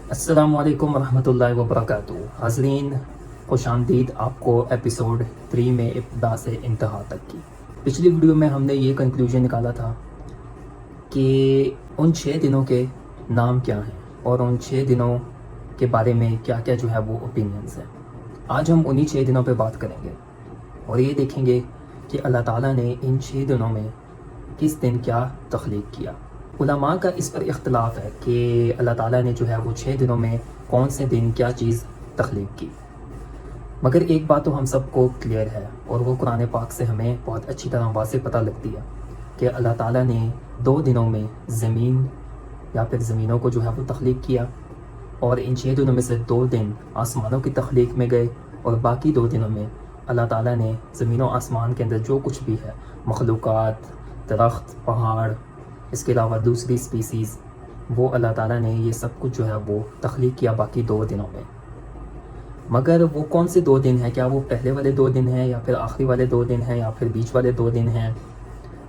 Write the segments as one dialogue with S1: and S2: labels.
S1: अस्सलामुअलैकुम वरहमतुल्लाहि वबरकातुहू। हाज़रीन, खुशामदीद आपको एपिसोड 3 में इब्तिदा से इंतहा तक की। पिछली वीडियो में हमने ये कंक्लूजन निकाला था कि उन 6 दिनों के नाम क्या हैं और उन 6 दिनों के बारे में क्या क्या जो है वो ओपिनियंस हैं। आज हम उन्हीं 6 दिनों पे बात करेंगे और ये देखेंगे कि अल्लाह ताला ने इन 6 दिनों में किस दिन क्या तख्लीक किया। उलमा का इस पर इख्तलाफ है कि अल्लाह ताला ने जो है वो 6 दिनों में कौन से दिन क्या चीज़ तख्लीक की, मगर एक बात तो हम सबको क्लियर है और वो कुरान पाक से हमें बहुत अच्छी तरह वाज़ेह पता लगती है कि अल्लाह ताला ने 2 दिनों में ज़मीन या फिर ज़मीनों को जो है वो तख्लीक किया और इन 6 दिनों में से 2 दिन आसमानों की तख्लीक में गए और बाकी 2 दिनों में अल्लाह ताला ने ज़मीन और आसमान के अंदर जो कुछ भी है, मखलूक़ात, दरख्त, पहाड़, इसके अलावा दूसरी स्पीसीज़, वो अल्लाह ताला ने ये सब कुछ जो है वो तख्लीक किया बाकी 2 दिनों में। मगर वो कौन से 2 दिन हैं? क्या वो पहले वाले 2 दिन हैं या फिर आखिरी वाले 2 दिन हैं या फिर बीच वाले 2 दिन हैं,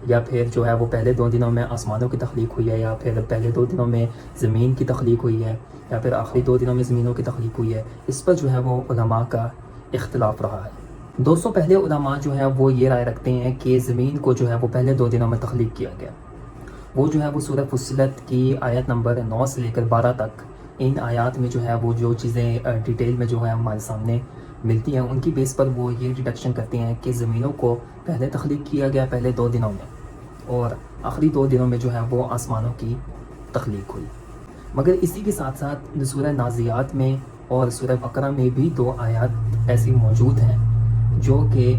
S1: या फिर जो है वो पहले 2 दिनों में आसमानों की तख्लीक हुई है, या फिर पहले 2 दिनों में ज़मीन की तख्लीक हुई है, या फिर आखिरी 2 दिनों में ज़मीनों की तख्लीक हुई है? इस पर जो है वो उलमा का इख्तिलाफ़ रहा है। दोस्तों, पहले उलमा जो है वो ये राय रखते हैं कि ज़मीन को जो है वो पहले 2 दिनों में तख्लीक किया गया। वो जो है वो सूरह फुस्सिलत की आयत नंबर 9 से लेकर 12 तक, इन आयत में जो है वो जो चीज़ें डिटेल में जो है हमारे सामने मिलती हैं, उनकी बेस पर वो ये डिडक्शन करते हैं कि ज़मीनों को पहले तख्लीक किया गया पहले 2 दिनों में और आखिरी 2 दिनों में जो है वो आसमानों की तख्लीक हुई। मगर इसी के साथ साथ सूरह नाज़ियात में और सूरह बकरा में भी 2 आयत ऐसी मौजूद हैं जो कि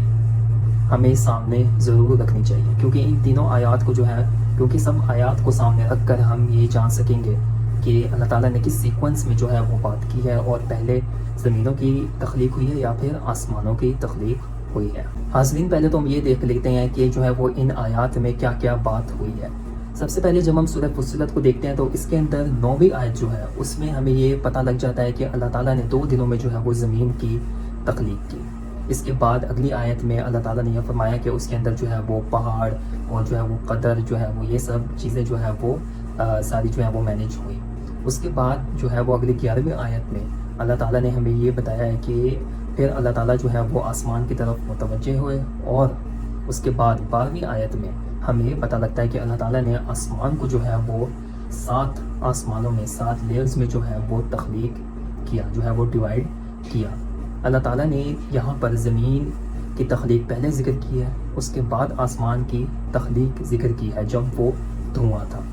S1: हमें सामने ज़रूर रखनी चाहिए, क्योंकि इन तीनों आयत को जो है, क्योंकि सब आयत को सामने रख कर हम ये जान सकेंगे कि अल्लाह ताला ने किस सीक्वेंस में जो है वो बात की है और पहले ज़मीनों की तख्लीक हुई है या फिर आसमानों की तख्लीक हुई है। हाज़रीन, पहले तो हम ये देख लेते हैं कि जो है वो इन आयत में क्या क्या बात हुई है। सबसे पहले जब हम सूरह फुस्सिलत को देखते हैं तो इसके अंदर 9वीं आयत जो है उसमें हमें ये पता लग जाता है कि अल्लाह ताला ने 2 दिनों में जो है वो ज़मीन की तख्लीक की। इसके बाद अगली आयत में अल्लाह ताला ने यह फरमाया कि उसके अंदर जो है वो पहाड़ और जो है वो कदर जो है वो ये सब चीज़ें जो है वो सारी जो है वो मैनेज हुई। उसके बाद जो है वो अगली 11वीं आयत में अल्लाह ताला ने हमें ये बताया है कि फिर अल्लाह ताला जो है वो आसमान की तरफ मुतवज्जे हुए और उसके बाद 12वीं आयत में हमें ये पता लगता है कि अल्लाह ताला ने आसमान को जो है वो 7 आसमानों में 7 लेयर्स में जो है वो तख्लीक किया, जो है वो डिवाइड किया। अल्लाह ताला ने यहाँ पर ज़मीन की तख्लीक पहले ज़िक्र की है, उसके बाद आसमान की तख्लीक ज़िक्र की है जब वो धुआं था।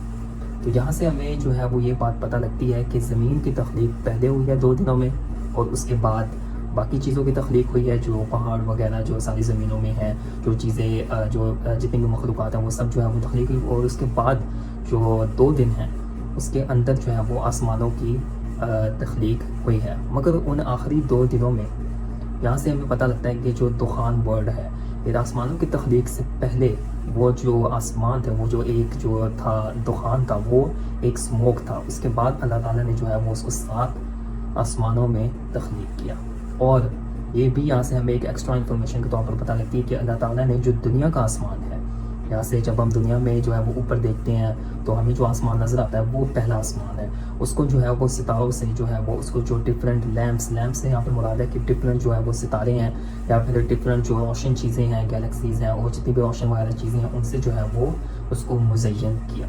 S1: तो यहाँ से हमें जो है वो ये बात पता लगती है कि ज़मीन की तख्लीक पहले हुई है 2 दिनों में और उसके बाद बाकी चीज़ों की तख्लीक हुई है, जो पहाड़ वगैरह जो सारी ज़मीनों में हैं, जो चीज़ें जो जितनी भी मखलूक़ात हैं वो सब जो है वो तख्लीक हुई और उसके बाद जो 2 दिन हैं उसके अंदर जो है वो आसमानों की तख्लीक हुई है। मगर उन आखिरी 2 दिनों में यहाँ से हमें पता लगता है कि जो दुखान वर्ड है, ये आसमानों की तख्लीक से पहले वो जो आसमान थे, वो जो एक जो था दुखान था, वो एक स्मोक था। उसके बाद अल्लाह ताला ने जो है वो उसको 7 आसमानों में तख्लीक किया। और ये भी यहाँ से हमें एक एक्स्ट्रा इन्फॉर्मेशन के तौर पर पता लगती है कि अल्लाह ताला ने जो दुनिया का आसमान है, यहाँ से जब हम दुनिया में जो है वो ऊपर देखते हैं तो हमें जो आसमान नज़र आता है वो पहला आसमान है। उसको जो है वो सितारों से जो है वो उसको जो डिफरेंट लैम्प्स से यहाँ पर मुराद है कि डिफरेंट जो है वो सितारे हैं या फिर डिफरेंट जो रोशन चीज़ें हैं, गैलेक्सीज़ हैं और जितनी भी रोशन वगैरह चीज़ें हैं, उनसे जो है वो उसको मुज़य्यन किया।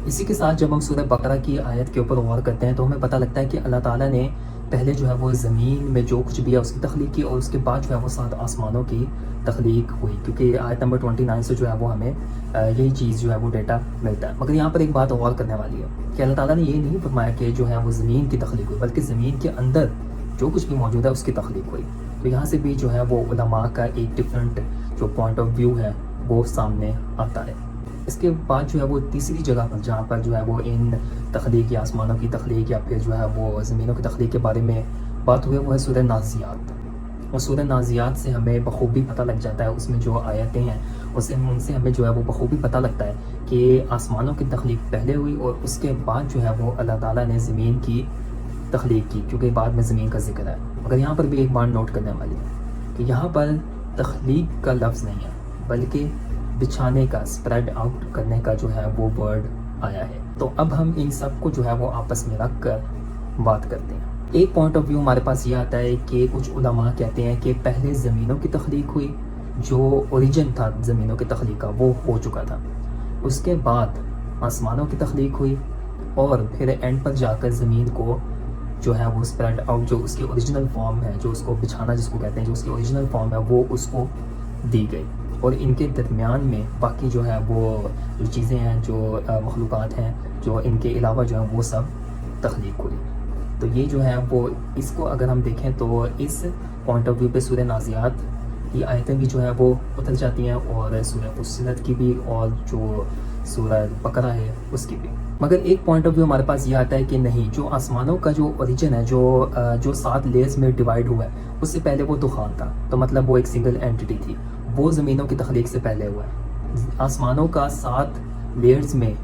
S1: इसी के साथ जब हम सूरह बकरा की आयत के ऊपर गौर करते हैं तो हमें पता लगता है कि अल्लाह ताला ने पहले जो है वो ज़मीन में जो कुछ भी है उसकी तख्लीक की और उसके बाद जो है वो 7 आसमानों की तख्लीक हुई, क्योंकि आयत नंबर 29 से जो है वो हमें यही चीज़ जो है वो डेटा मिलता है। मगर यहाँ पर एक बात गौर करने वाली है कि अल्लाह ताला ने ये नहीं फरमाया कि जो है वो ज़मीन की तख्लीक हुई, बल्कि ज़मीन के अंदर जो कुछ भी मौजूद है उसकी तख्लीक हुई। तो यहाँ से भी जो है वो उलमा का एक डिफरेंट जो पॉइंट ऑफ व्यू है वो सामने आता है। इसके बाद जो है वो तीसरी जगह पर जहाँ पर जो है वो इन तख्लीक या आसमानों की तख्लीक या फिर जो है वो ज़मीनों की तख्लीक के बारे में बात हुई, वो है सूरह नाज़ियात। और सूरह नाज़ियात से हमें बखूबी पता लग जाता है, उसमें जो आयतें हैं उनसे हमें जो है वो बखूबी पता लगता है कि आसमानों की तख्लीक पहले हुई और उसके बाद जो है वो अल्लाह ताला ने ज़मीन की तख्लीक की, क्योंकि बाद में ज़मीन का जिक्र है। मगर यहाँ पर भी एक बात नोट करने वाली है कि यहाँ पर तख्लीक का लफ्ज़ नहीं है, बल्कि बिछाने का, स्प्रेड आउट करने का जो है वो वर्ड आया है। तो अब हम इन सब को जो है वो आपस में रख कर बात करते हैं। एक पॉइंट ऑफ व्यू हमारे पास ये आता है कि कुछ उलमा कहते हैं कि पहले ज़मीनों की तख्लीक हुई, जो ओरिजिन था ज़मीनों की तख्लीक का वो हो चुका था, उसके बाद आसमानों की तख्लीक हुई और फिर एंड पर जाकर ज़मीन को जो है वो स्प्रेड आउट, जो उसकी ओरिजिनल फॉर्म है, जो उसको बिछाना जिसको कहते हैं, जो उसकी ओरिजिनल फॉर्म है वो उसको दी गई। और इनके दरमियान में बाकी जो है वो जो चीज़ें हैं, जो मखलूक़ात हैं, जो इनके अलावा जो है वो सब तख्लीक हुई। तो ये जो है वो इसको अगर हम देखें तो इस पॉइंट ऑफ व्यू पे सूरह नाज़ियात की आयतें भी जो है वो उतर जाती हैं और सूरह फुस्सिलत की भी और जो सूरह बकरा है उसकी भी। मगर एक पॉइंट ऑफ व्यू हमारे पास ये आता है कि नहीं, जो आसमानों का जो ओरिजिन है, जो 7 लेयर्स में डिवाइड हुआ है, उससे पहले वो दुखान था, तो मतलब वो एक सिंगल एंटिटी थी, वो ज़मीनों की तख्लीक से पहले हुआ है। आसमानों का 7 लेयर्स में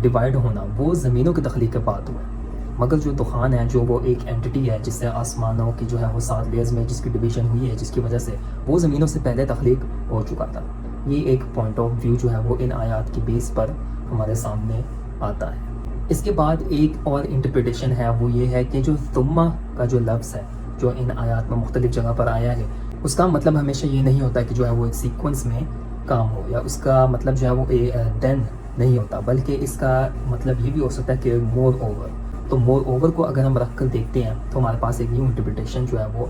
S1: डिवाइड होना वो ज़मीनों की तख्लीक के बाद हुआ है। मगर जो दुखान है, जो वो एक एंटिटी है जिससे आसमानों की जो है वो 7 लेयर्स में जिसकी डिवीज़न हुई है, जिसकी वजह से वो ज़मीनों से पहले तख्लीक हो चुका था। ये एक पॉइंट ऑफ व्यू जो है वो इन आयात की बेस पर हमारे सामने आता है। इसके बाद एक और इंटरप्रिटेशन है, वो ये है कि जो तुम्मा का जो लफ्ज़ है जो इन आयात में मुख्तलिफ जगह पर आया है, उसका मतलब हमेशा ये नहीं होता कि जो है वो एक सीक्वेंस में काम हो, या उसका मतलब जो है वो देन नहीं होता, बल्कि इसका मतलब ये भी हो सकता है कि मोर ओवर। तो मोर ओवर को अगर हम रख कर देखते हैं तो हमारे पास एक न्यू इंटरप्रिटेशन जो है वो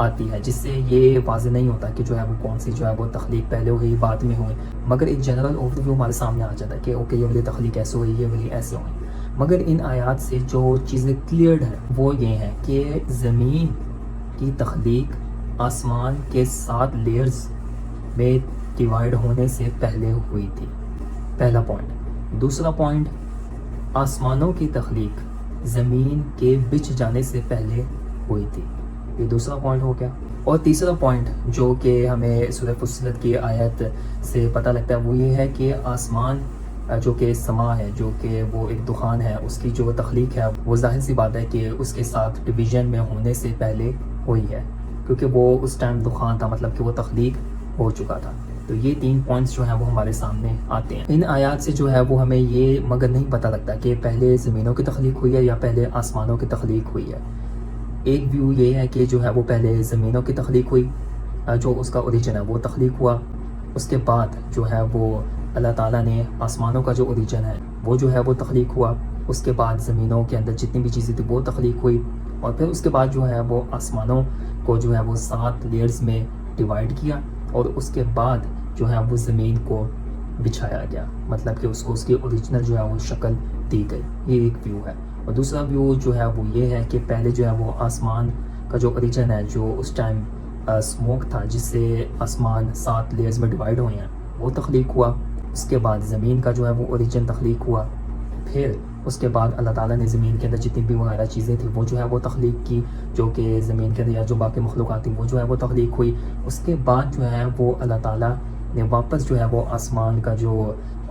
S1: आती है, जिससे ये वाज़ेह नहीं होता कि जो है वो कौन सी जो है वो तख्लीक पहले हुई बाद में हुई, मगर एक जनरल ओवरव्यू हमारे सामने आ जाता है कि ओके ये वाली तख्लीक ऐसे हुई, ये वाली ऐसे हुई। मगर इन आयात से जो चीज़ें क्लियर हैं वो ये हैं कि ज़मीन की तख्लीक आसमान के 7 लेयर्स में डिवाइड होने से पहले हुई थी, पहला पॉइंट। दूसरा पॉइंट, आसमानों की तख्लीक ज़मीन के बिछ जाने से पहले हुई थी, ये दूसरा पॉइंट हो गया। और तीसरा पॉइंट जो कि हमें सूरह फुस्सिलत की आयत से पता लगता है वो ये है कि आसमान जो कि समा है, जो कि वो एक दुखान है, उसकी जो तख्लीक है वो जाहिर सी बात है कि उसके साथ डिवीज़न में होने से पहले हुई है, क्योंकि वो उस टाइम दुखान था, मतलब कि वो तख्लीक हो चुका था। तो ये 3 पॉइंट्स जो हैं वो हमारे सामने आते हैं। इन आयात से जो है वो हमें ये मगर नहीं पता लगता कि पहले ज़मीनों की तख्लीक हुई है या पहले आसमानों की तख्लीक हुई है। एक व्यू ये है कि जो है वो पहले ज़मीनों की तख्लीक हुई, जो उसका ओरिजिन है वो तख्लीक हुआ, उसके बाद जो है वो अल्लाह ताला ने आसमानों का जो ओरिजिन है वो जो है वो तख्लीक हुआ, उसके बाद ज़मीनों के अंदर जितनी भी चीज़ें थी वो तख्लीक हुई, और फिर उसके बाद जो है वो आसमानों को जो है वो 7 लेयर्स में डिवाइड किया, और उसके बाद जो है वो ज़मीन को बिछाया गया, मतलब कि उसको उसकी ओरिजिनल जो है वो शक्ल दी गई। ये एक व्यू है। और दूसरा व्यू जो है वो ये है कि पहले जो है वो आसमान का जो ओरिजिन है, जो उस टाइम स्मोक था जिससे आसमान 7 लेयर्स में डिवाइड हुए हैं, वो तख्लीक हुआ। उसके बाद ज़मीन का जो है वो ओरिजिन तख्लीक हुआ, फिर उसके बाद अल्लाह ताला ने ज़मीन के अंदर जितनी भी वगैरह चीज़ें थी वो जो है वो तख्लीक की, जो कि ज़मीन के अंदर या जो बाकी मखलूक़ात थी वो जो है वो तख्लीक हुई। उसके बाद जो है वो अल्लाह ताला ने वापस जो है वो आसमान का जो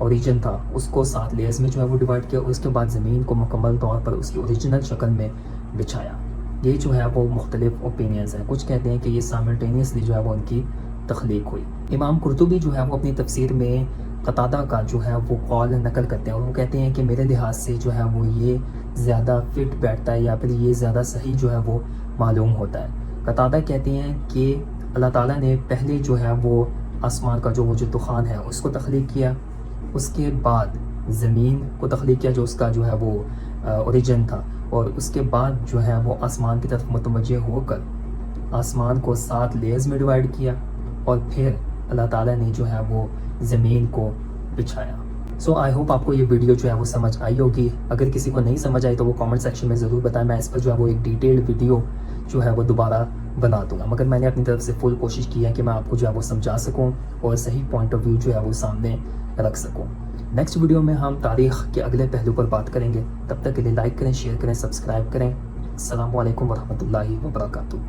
S1: ओरिजिन था उसको 7 लेयर्स में जो है वो डिवाइड किया, और उसके बाद ज़मीन को मुकम्मल तौर पर उसकी ओरिजिनल शक्ल में बिछाया। ये जो है वो मुख्तलिफ ओपिनियंस हैं। कुछ कहते हैं कि ये साइमल्टेनियसली जो है वो उनकी तख्लीक हुई। इमाम कुर्तुबी जो है वो अपनी तफसीर में कतादा का जो है वो कौल नकल करते हैं, और वो कहते हैं कि मेरे लिहाज से जो है वो ये ज़्यादा फिट बैठता है, या फिर ये ज़्यादा सही जो है वो मालूम होता है। कतादा कहते हैं कि अल्लाह ताला ने पहले जो है वो आसमान का जो दुखान है उसको तख्लीक किया, उसके बाद ज़मीन को तख्लीक किया जो उसका जो है वो ओरिजिन था, और उसके बाद जो है वो आसमान की तरफ मुतवज्जे होकर आसमान को 7 लेयर्स में डिवाइड किया, और फिर अल्लाह ताला ने जो है वो ज़मीन को बिछाया। सो आई होप आपको ये वीडियो जो है वो समझ आई होगी। अगर किसी को नहीं समझ आई तो वो कमेंट सेक्शन में ज़रूर बताएं, मैं इस पर जो है वो एक डिटेल्ड वीडियो जो है वो दोबारा बना दूंगा। मगर मैंने अपनी तरफ से फुल कोशिश की है कि मैं आपको जो है वो समझा सकूं और सही पॉइंट ऑफ व्यू जो है वो सामने रख सकूं। नेक्स्ट वीडियो में हम तारीख़ के अगले पहलू पर बात करेंगे। तब तक के लिए लाइक करें, शेयर करें, सब्सक्राइब करें। अस्सलामु अलैकुम वरहमतुल्लाहि वबरकातुहू।